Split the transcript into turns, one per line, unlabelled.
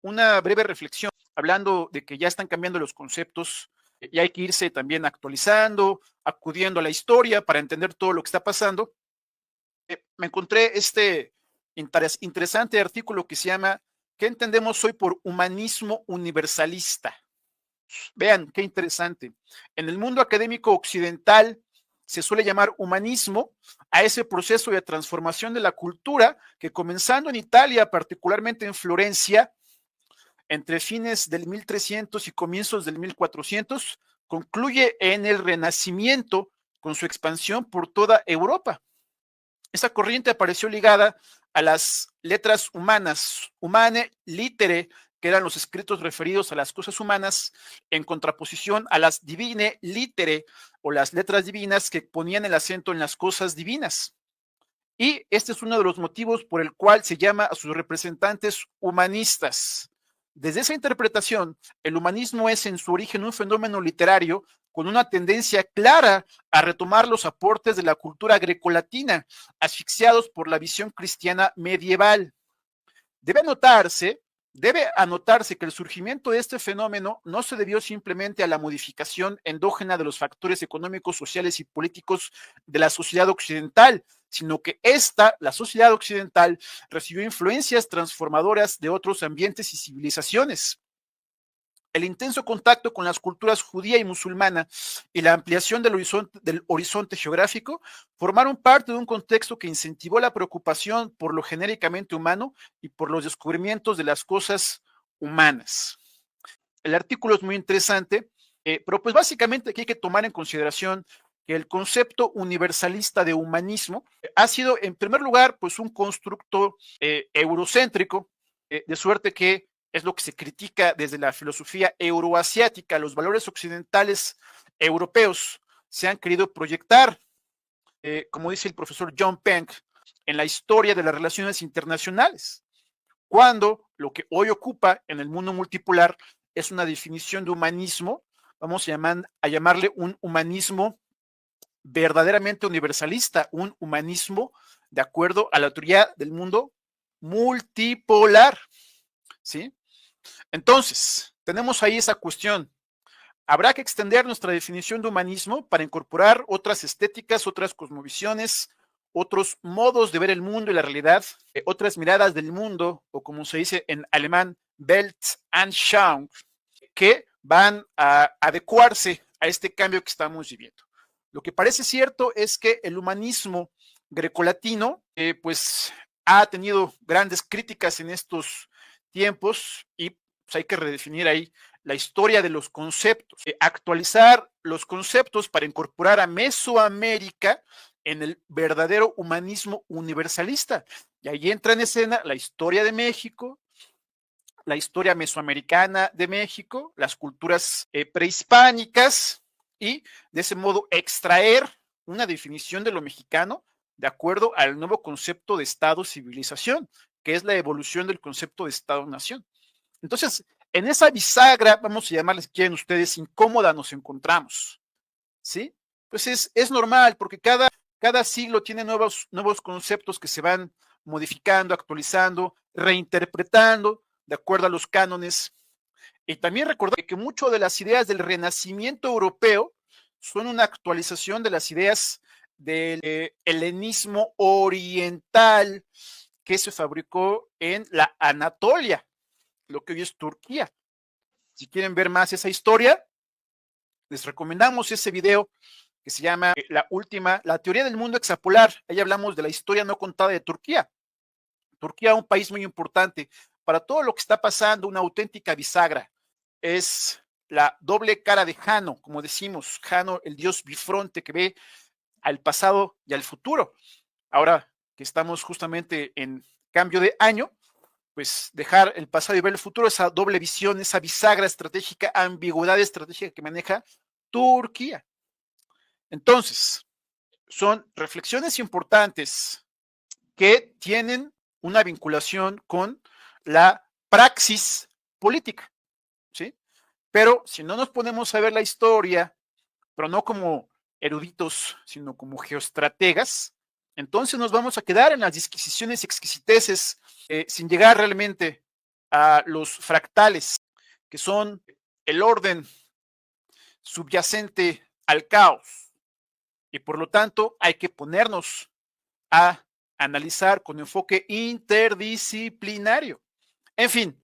una breve reflexión, hablando de que ya están cambiando los conceptos y hay que irse también actualizando, acudiendo a la historia para entender todo lo que está pasando. Me encontré este interesante artículo que se llama ¿Qué entendemos hoy por humanismo universalista? Vean, qué interesante. En el mundo académico occidental se suele llamar humanismo a ese proceso de transformación de la cultura que, comenzando en Italia, particularmente en Florencia, entre fines del 1300 y comienzos del 1400, concluye en el Renacimiento con su expansión por toda Europa. Esta corriente apareció ligada a las letras humanas, humane litere, que eran los escritos referidos a las cosas humanas, en contraposición a las divine litere, o las letras divinas que ponían el acento en las cosas divinas. Y este es uno de los motivos por el cual se llama a sus representantes humanistas. Desde esa interpretación, el humanismo es en su origen un fenómeno literario con una tendencia clara a retomar los aportes de la cultura grecolatina, asfixiados por la visión cristiana medieval. Debe anotarse que el surgimiento de este fenómeno no se debió simplemente a la modificación endógena de los factores económicos, sociales y políticos de la sociedad occidental, sino que la sociedad occidental, recibió influencias transformadoras de otros ambientes y civilizaciones. El intenso contacto con las culturas judía y musulmana y la ampliación del horizonte geográfico formaron parte de un contexto que incentivó la preocupación por lo genéricamente humano y por los descubrimientos de las cosas humanas. El artículo es muy interesante, pero pues básicamente aquí hay que tomar en consideración que el concepto universalista de humanismo ha sido, en primer lugar, pues un constructo eurocéntrico, de suerte que es lo que se critica desde la filosofía euroasiática. Los valores occidentales europeos se han querido proyectar, como dice el profesor John Penck, en la historia de las relaciones internacionales, cuando lo que hoy ocupa en el mundo multipolar es una definición de humanismo, vamos a llamarle un humanismo verdaderamente universalista, un humanismo de acuerdo a la teoría del mundo multipolar, ¿sí? Entonces, tenemos ahí esa cuestión. Habrá que extender nuestra definición de humanismo para incorporar otras estéticas, otras cosmovisiones, otros modos de ver el mundo y la realidad, otras miradas del mundo, o como se dice en alemán, Weltanschauung, que van a adecuarse a este cambio que estamos viviendo. Lo que parece cierto es que el humanismo grecolatino, pues ha tenido grandes críticas en estos tiempos y pues hay que redefinir ahí la historia de los conceptos, actualizar los conceptos para incorporar a Mesoamérica en el verdadero humanismo universalista. Y ahí entra en escena la historia de México, la historia mesoamericana de México, las culturas prehispánicas, y de ese modo extraer una definición de lo mexicano de acuerdo al nuevo concepto de Estado-civilización, que es la evolución del concepto de Estado-nación. Entonces, en esa bisagra, vamos a llamarles, si quieren ustedes, incómoda, nos encontramos, ¿sí? Pues es normal, porque cada siglo tiene nuevos conceptos que se van modificando, actualizando, reinterpretando de acuerdo a los cánones. Y también recordar que mucho de las ideas del Renacimiento europeo son una actualización de las ideas del helenismo oriental que se fabricó en la Anatolia, lo que hoy es Turquía. Si quieren ver más esa historia, les recomendamos ese video que se llama la teoría del mundo extrapolar. Ahí hablamos de la historia no contada de Turquía. Turquía, un país muy importante para todo lo que está pasando, una auténtica bisagra. Es la doble cara de Jano, como decimos, Jano, el dios bifronte que ve al pasado y al futuro. Ahora que estamos justamente en cambio de año, pues dejar el pasado y ver el futuro, esa doble visión, esa bisagra estratégica, ambigüedad estratégica que maneja Turquía. Entonces, son reflexiones importantes que tienen una vinculación con la praxis política, ¿sí? Pero si no nos ponemos a ver la historia, pero no como eruditos, sino como geoestrategas, entonces nos vamos a quedar en las disquisiciones y exquisiteces sin llegar realmente a los fractales, que son el orden subyacente al caos. Y por lo tanto hay que ponernos a analizar con enfoque interdisciplinario. En fin,